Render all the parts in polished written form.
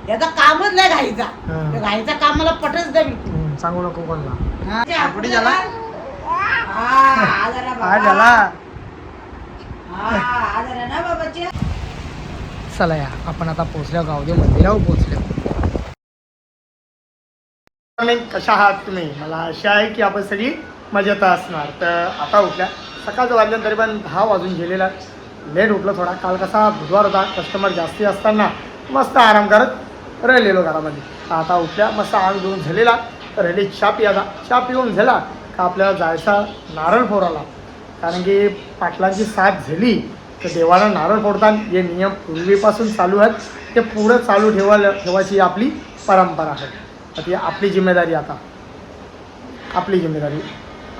याचा कामच नाही घाईचा. हा. त्या घाईचा काम मला पटच द्यावी. सांगू नको कोणला. कुठे झाला? काय झाला? ना बाबाची. चला या आपण आता पोहोचलो गावदे मंदिरावर पोहोचलो. कशा आहात तुम्ही? मला आशा आहे की आपण सगळी मजेत असणार. तर आता उठल्या सकाळचं वाजल्या तरी पण 10 वाजून गेलेला. लेट उठलो थोडा. काल कसा बुधवार होता, कस्टमर जास्ती असताना मस्त आराम करत राहिलेलो घरामध्ये. आता उठल्या मस्त आंग धुवून झालेला. राहिली चहा पियाचा. चहा पिऊन झाला का आपल्याला जायचा नारळ फोडायला. कारण की पाटलांची साथ झाली तर देवाला नारळ फोडताना जे नियम पूर्वीपासून चालू आहेत ते पुढं चालू ठेवायची आपली परंपरा आहे. तर ती आपली जिम्मेदारी. आता आपली जिम्मेदारी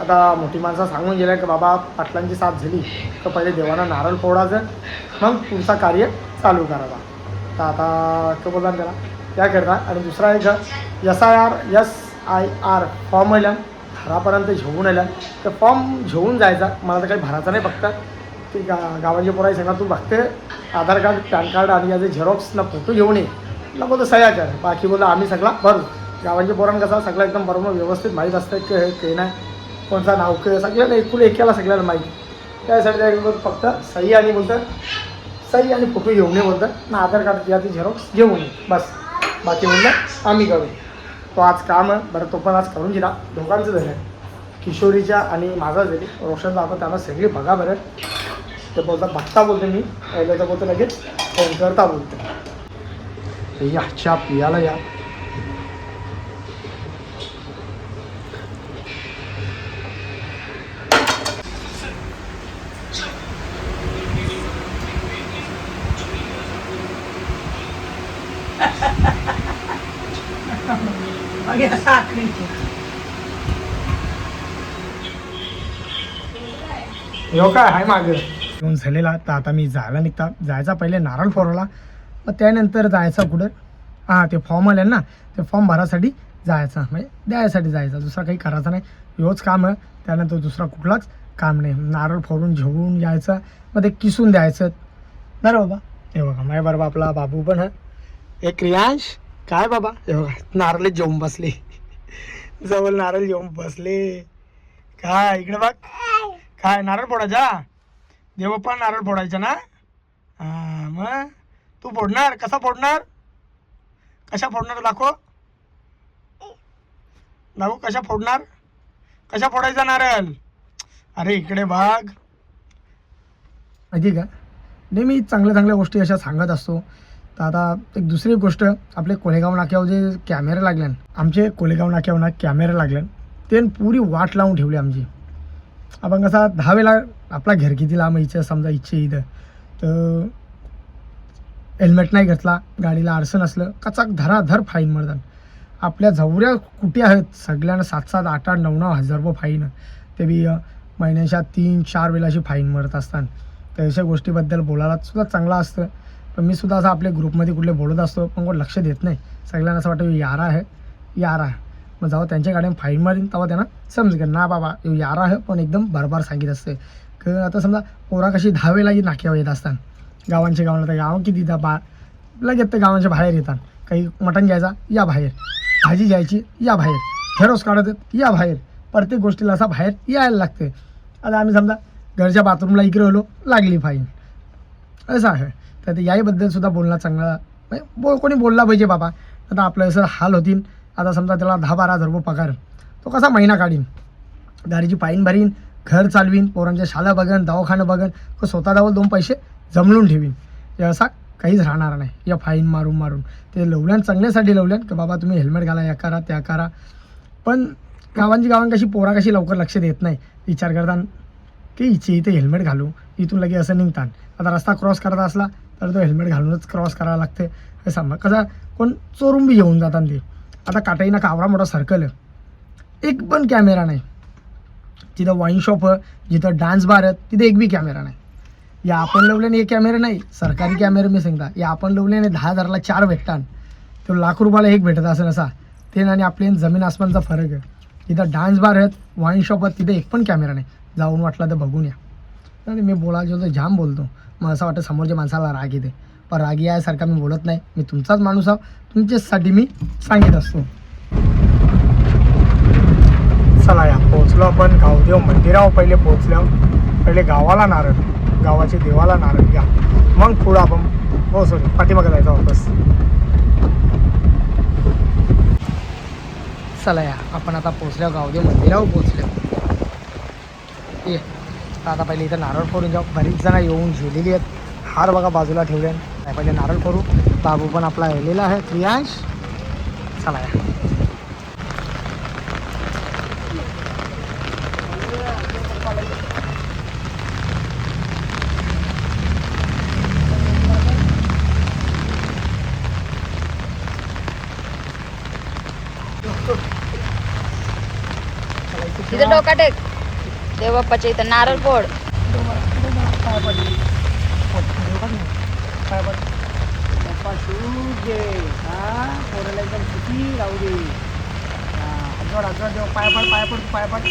आता मोठी माणसं सांगून गेल्या की बाबा पाटलांची साथ झाली तर पहिले देवाला नारळ फोडायचं, मग पुढचा कार्य चालू करावा. तर आता तो बोलला त्याला त्याकरता. आणि दुसरा एक SIR फॉर्म आल्या घरापर्यंत घेऊन आल्या. तर फॉर्म घेऊन जायचा. मला तर काही भरायचं नाही. फक्त ती गावाची पोराई सांगा तू बघते आधार कार्ड, पॅन कार्ड आणि याचे झेरॉक्सला फोटो घेऊन ये. मला बोलतो सह्या कर. बाकी बोलतो आम्ही सगळा भरू. गावांच्या पोरांना कसा सगळं एकदम बरोबर व्यवस्थित माहीत असतं की हे नाही कोणता नाव के सगळ्यांना एकूण एकाला सगळ्याला माहिती. त्यासाठी त्या फक्त सही आणि बोलतं सही आणि फोटो घेऊन ये बोलतं ना. आधार कार्ड याचे झेरॉक्स घेऊन ये बस. बाकी बोललं आम्ही करू. तो आज काम आहे बरं. तो पण आज करून दिला. दोघांचं झालं. किशोरीच्या आणि माझा झाली. रोशनचा आता त्यांना सगळी बघा बरं. ते बोलतात बघता बोलतो मी पहिलं तर बोलतो लगेच फोन करता बोलतो. या चहा पियाला या. हो काय हाय मागं येऊन झालेला. तर आता मी जायचा पहिले नारळ फोडला. मग त्यानंतर जायचं कुठं ते फॉर्म आले ना ते फॉर्म भरासाठी जायचा म्हणजे द्यायसाठी जायचा. दुसरा काही करायचा नाही. रोज काम आहे. त्यानंतर दुसरा कुठलाच काम नाही. नारळ फोडून घेऊन यायचं मग ते किसून द्यायचं. ना रे बाबा हे बघा माझ्या बरोबर आपला बाबू पण आहे. हे क्रियांश काय बाबा हे बघा नारळ जेवून बसले. जवळ नारळ जेवून बसले. काय इकडे बघ काय नारळ फोडायचा. देवप्पा नारळ फोडायचा ना. हां मग तू फोडणार. कसा फोडणार? कशा फोडणार दाखव कशा फोडणार. कशा फोडायचा नारळ. अरे इकडे बघ. माहिती का नेहमी चांगल्या गोष्टी अशा सांगत असतो. तर आता एक दुसरी गोष्ट आपले कोलेगाव नाक्यावर जे कॅमेरे लागले आमचे कोलेगाव नाक्यावर ना कॅमेरे लागले ते पुरी वाट लावून ठेवली आमची. आपण कसा 10 वेळा आपला घर किती लांब इच्छा समजा इथं तर हेल्मेट नाही घेतला गाडीला अडचण असलं कचाक धराधर फाईन मारतात. आपल्या जवऱ्या कुठे आहेत सगळ्यांना 7-7, 8-8, 9-9 हजार रुपये फाईन. ते बी महिन्याच्या 3-4 वेळाची फाईन मारत असतात. तर अशा गोष्टीबद्दल बोलायला सुद्धा चांगला असतं. पण मी सुद्धा असं आपल्या ग्रुपमध्ये कुठले बोलत असतो पण कोण लक्ष देत नाही. सगळ्यांना असं वाटतं यारा आहे. मग जेव्हा त्यांच्या गाड्याने फाईन मारीन तेव्हा त्यांना समजेल ना बाबा यारा आहे पण एकदम बरोबर सांगित असते. की आता समजा पोरा कशी 10 वेळाही नाक्यावर येत असतात. गावाला तर गाव किती लगेच तर गावांच्या बाहेर येतात. काही मटण घ्यायचा या बाहेर, भाजी घ्यायची या बाहेर, फेरोस काढत या बाहेर. प्रत्येक गोष्टीला असा बाहेर यायला लागते. आता आम्ही समजा घरच्या बाथरूमला इकडे आलो लागली फाईन असं आहे. तर ते याहीबद्दल सुद्धा बोलणं चांगलं कोणी बोलला पाहिजे बाबा. आता आपलं असं हाल होतील. आता समजा त्याला 10-12 हजार रुपये पगार तो कसा महिना काढीन. गाडीची फाईन भरीन, घर चालवीन, पोरांच्या शाळा बघन, दवाखाना बघन, स्वतः जवळ 2 पैसे जमलून ठेवीन. हे असा काहीच राहणार नाही या फाईन मारून. ते लवल्यान चांगल्यासाठी लवल्यान की बाबा तुम्ही हेल्मेट घाला या करा त्या करा. पण गावां कशी पोरा कशी लवकर लक्ष देत नाही. विचार करतात की इथे हेल्मेट घालू इथून लगे असं निघतात. आता रस्ता क्रॉस करत असला तर तो हेल्मेट घालूनच क्रॉस करावा लागते. हे सांगा कसा कोण चोरून बी घेऊन जातात ते. आता काटाईना कावरा मोठा सर्कल आहे एक पण कॅमेरा नाही. तिथं वाईन शॉप जिथं डान्स बार आहेत तिथे एक बी कॅमेरा नाही. या आपण लावल्याने एक कॅमेरा नाही सरकारी कॅमेरे मी सांगता. या आपण लावल्याने 10,000ला 4 भेटतात. तो लाख रुपयाला एक भेटत असेल असा. ते आणि आपले जमीन आसमानचा फरक आहे. तिथं डान्स बार आहेत वाईन शॉप आहेत तिथे एक पण कॅमेरा नाही. जाऊन वाटला तर बघून या. आणि मी बोलायचो तर जाम बोलतो. मग असं वाटतं समोरच्या माणसाला राग येते. पण रागी यासारखा मी बोलत नाही. मी तुमचाच माणूस आहो, तुमच्यासाठी मी सांगित असतो. चला या पोचलो आपण गावदेव मंदिरावर. पहिले पोचल्यावर पहिले गावाला नारळ, गावाचे देवाला नारळ घ्या, मग पुढं आपण हो सॉरी पाठीमागे जायचं वापस. चला या आपण आता पोचल्या गावदेव मंदिरावर पोचलो. ये आता पहिले इथं नारळ फोडून जाऊ. बरीच जण येऊन झेलेली आहेत. हार बघा बाजूला ठेवले. पहिले नारळ फोडू. बाबू पण आपला येलेला आहे प्रियांश. चला या इथं डोका टेक देव बाप्पाच्या इथं नारळ फोड. काय पडली काय पड बाप्पा शूज घे. हा पोराला एकदम सुखी राहू दे. हां आजवड देव. पाय पड पाय पड पाय पड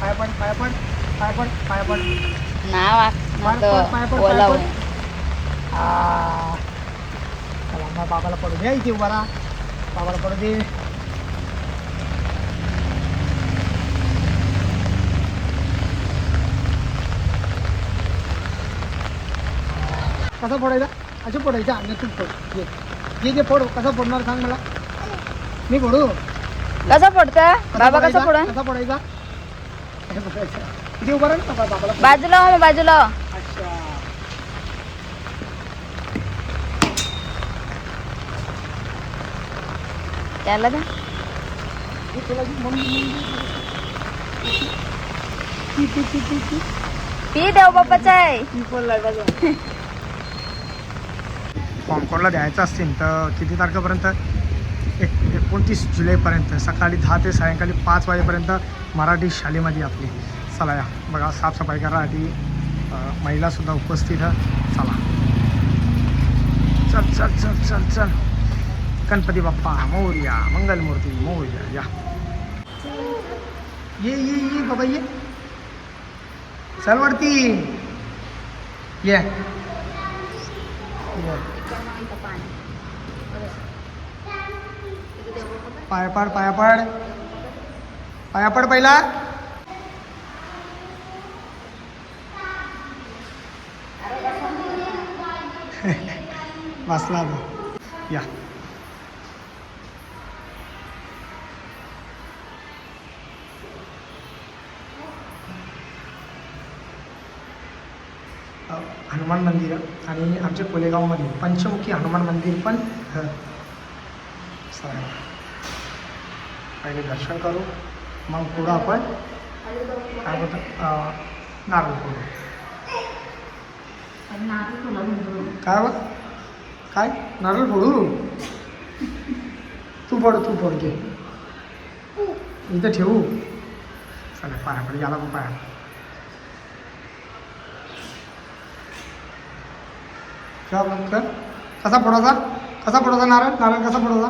पाय पड पाय पड पाय पड पाय पड नाव ओलाव. चला मग बाबाला पडू द्या इथे उभा राहा. बाबाला पडू दे. कसा फोडायचा? असं फोडायचा. आणि तू फोड. जे जे फोड. कसा फोडणार सांग मला. मी फोडू. कसं फोडतं बाबा? कसं फोड? कसा फोडायचा? इथे उभा राहा ना बाबाला. बाजूला हो, बाजूला. अच्छा त्याला द्या. पी देव बाप्पाचा आहे. कॉमकोडला द्यायचं असतील तर किती तारखेपर्यंत? 29 जुलैपर्यंत सकाळी 10 ते सायंकाळी 5 वाजेपर्यंत मराठी शाळेमध्ये आपली. चला या बघा साफसफाई करायसाठी महिलासुद्धा उपस्थित आहे. चला चल चल चल चल चल. गणपती बाप्पा मोरया, मंगलमूर्ती मोरया. या ये बाबा ये. चल वरती ये. पाय पड पाया पड पाया पड पहिला. बसला या. हनुमान मंदिर आणि आमच्या कोलेगावमध्ये पंचमुखी हनुमान मंदिर पण. पहिले दर्शन करू मग पुढं आपण काय बोलतो नारळ फोडू. काय बघ काय नारळ फोडू. तू फोड घे. इथं ठेवू. चला पाया पड. याला पण पाया. कसा फोडायचा नारळ कसा फोडायचा?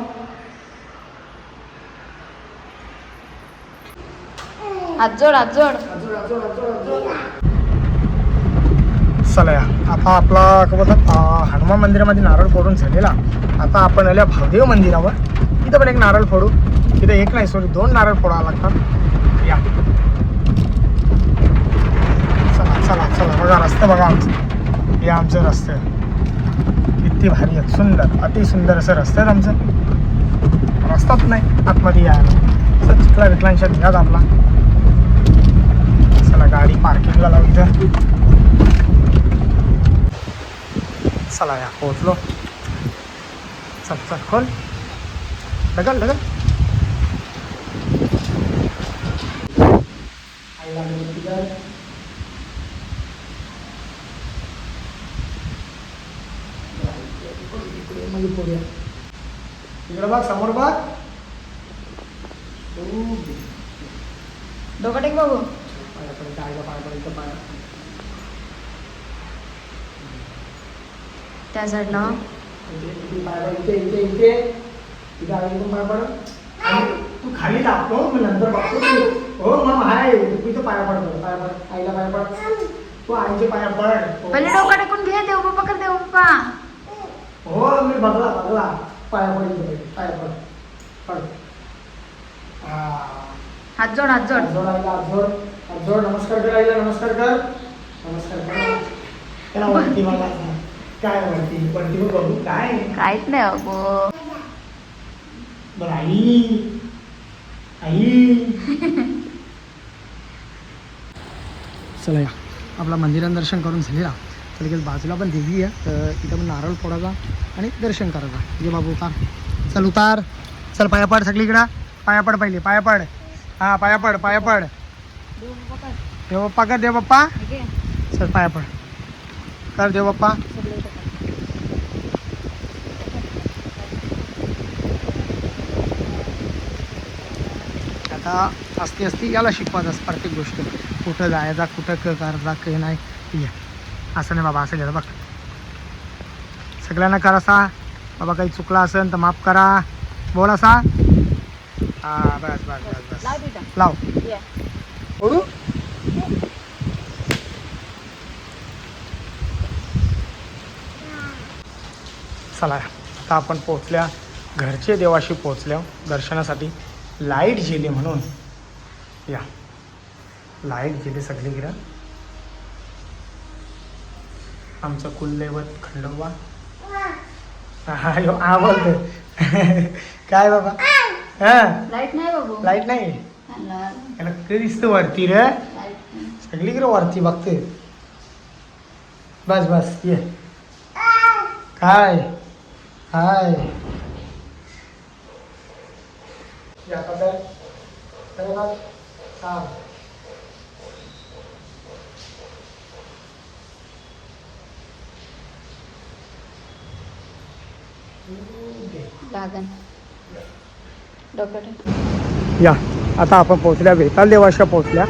हात जोड. चला या आता आपला काय बोलतात हनुमान मंदिरामध्ये नारळ फोडून झालेला. आता आपण आल्या भावदेव मंदिरावर. तिथं पण एक नारळ फोडू. तिथं एक नाही सॉरी 2 नारळ फोडावं लागतात. या चला चला चला. बघा रस्ते बघा आमचं. हे आमचं रस्ते किती भारी आहेत. सुंदर अतिसुंदर असं रस्ते आहेत आमचं. रस्ताच नाही आतमध्ये यायला. चिखला विकलांच्या भियात आपला. चला गाडी पार्किंगला लावू इथं. चला या पोहोचलो. चल चल खोल. ढकल इकडे बघ समोर बघ. डोका टेक बाबू. त्या साईडला तू खाली टाकतो मी नंतर बघतो. हो मग आहे तू इथं पाया पडतो. पाया पड. आईला पाया पड. तू आईचे पाया पड. पहिले डोका टेकून घे. देव बाप्पा कर. देव बाप्पा हो मी बघला पाया पडली पाया पड हा हात जोड हात जोड. हात जोड नमस्कार कर आईला नमस्कार कर त्याला वरती मला काय वरती बघू काय काहीच नाही अगो. बरं आई चला या आपला मंदिरात दर्शन करून झालेला तर लगेच बाजूला पण देवी आहे तर तिथं पण नारळ फोडायचा आणि दर्शन करायचा. ये बाबू उतार चल पाया पड सगळीकडं पाया पड पहिले पाया पड हां पाया पड देव बाप्पा कर देव बाप्पा चल पाया पड कर देव बाप्पा. आता असती याला शिकवत प्रत्येक गोष्ट कुठं जायचा कुठं करायचा काही नाही असं नाही बाबा असं घ्या बघ सगळ्यांना करा असा बाबा काही चुकला असेल तर माफ करा बोल असा हा बस लाव ओढू चला आता आपण पोचल्या घरचे देवाशी पोचल्या दर्शनासाठी. लाईट गेली म्हणून या लाईट गेली सगळीकडं. आमचं कुलदैवत खंडोबा हा बोलतो काय बाबा हां लाईट नाही बाबू. लाईट नाही याला कधी दिसतं वरती रे सगळीकडे वरती बघते. बस ये काय हाय हां लागन डोकं. या आता आपण पोहोचल्या वेताल देवाच्या पोहोचल्या.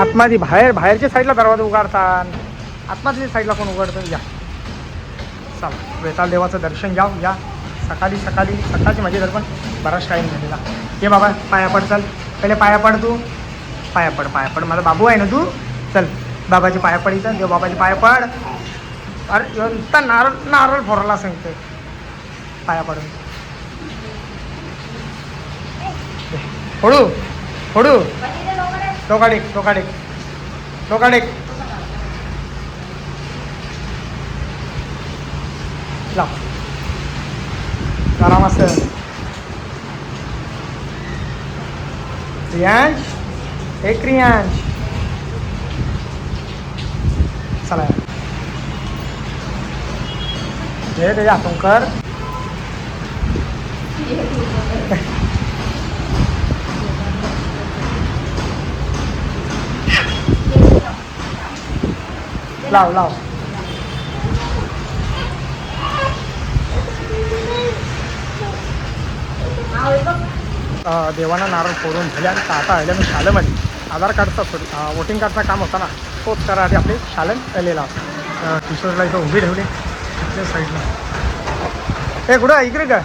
आतमध्ये बाहेरच्या साईडला दरवाजा उघडतात आतमधल्या साईडला कोण उघडतं. या चला वेताल देवाचं दर्शन घ्या या सकाळची माझी दर्पण बराच टाईम झालेला. ये बाबा पाया पड चल पहिले पाया पड तू पाया पड माझा बाबू आहे ना तू चल बाबाची पाया पड इथं देव बाबाची पाया पड. अरे नुसता नारळ फोरायला सांगते पाया पडून फोडू टोकाडेक लाव जरा मस्त क्रियांश क्रियांश चला हे त्याच्या हातून कर लाव देवाना नारळ फोडून झाले आणि आता आल्या मी शाळेमध्ये आधार कार्डचा वोटिंग कार्डचा काम होता ना तोच करायसाठी आपले शाळेत आलेला. किशोरला इथं उभी ठेवली तिथल्या साईडला. हे कुठं इकडे का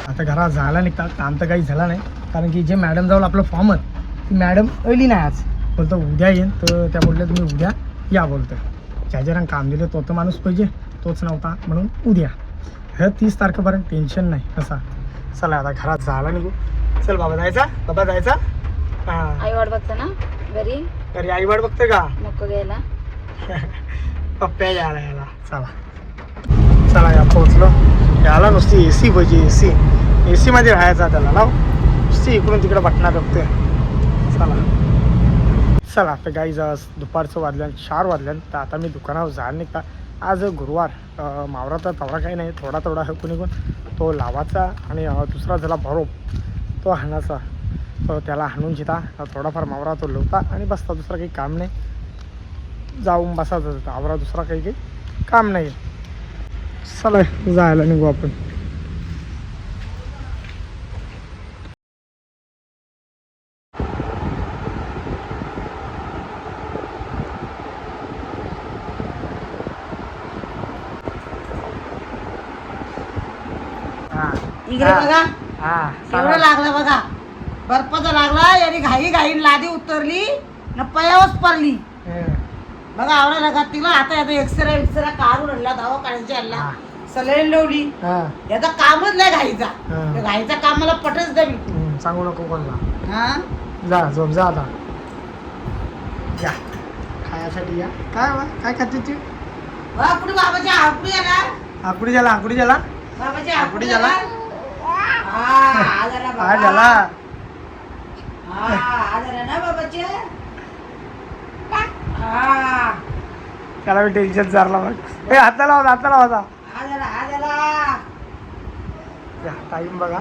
आता घरात जायला निघतात काम तर काही झालं नाही कारण की जे मॅडम जाऊन आपलं फॉर्म आहे ती मॅडम आली नाही आज बोलतो उद्या येईन तर त्या बोलल्या तुम्ही उद्या या बोलतं ज्याच्यानं काम दिलं तो तर माणूस पाहिजे तोच नव्हता म्हणून उद्या हे 30 तारखेपर्यंत टेन्शन नाही असा. चला आता घरात जायला निघू. चल बाबा जायचा हां आई वाट बघते ना घरी आई वाट बघते का नको घ्यायला पप्प्या यायला चला या पोहोचलो. याला नुसती AC पाहिजे AC मध्ये राहायचा त्याला लाव नुसती इकडून तिकडे बटणा बघते. चला आता गाई दुपारचं वाजल्यान 4 वाजल्यान तर आता मी दुकानावर जायला निघता. आज गुरुवार मावरा तर तेवढा काही नाही थोडा कुणी तो लावाचा आणि दुसरा झाला बरोब तो हाणाचा तो त्याला हाणून जिता थोडाफार मावरा तो लवता आणि बसता दुसरा काही काम नाही जाऊन बसायचं आवरा दुसरा काही काम नाही. चला जायला निघू आपण. इकडे बघा हां एवढं लागलं बघा बर्फाचा लागला याने घाई लादी उतरली न पयावच पडली बघा आवडा लगात तिला आता याचा एक्सरे काढून आणला दवाखान्याची आणला हा. सलाईन लावली हा याचा कामच नाही घाईचा हा. त्या घाईचा काम मला पटच द्यावी सांगू नको कोणला. हा जा झोप जा आता. या खायासाठी या. काय बा काय खाते तू? पुढे बाबाच्या आकुडी आला आकुडी झाला आकुडी झाला बाबाच्या आकुडी आकुडी झाला. आला हा झाला काय बाबा झाला? हा झाला ना बाबाच्या हा त्याला मी टेन्शन चारला मग. हाताला होता हाताला होता. हा झाला टाईम बघा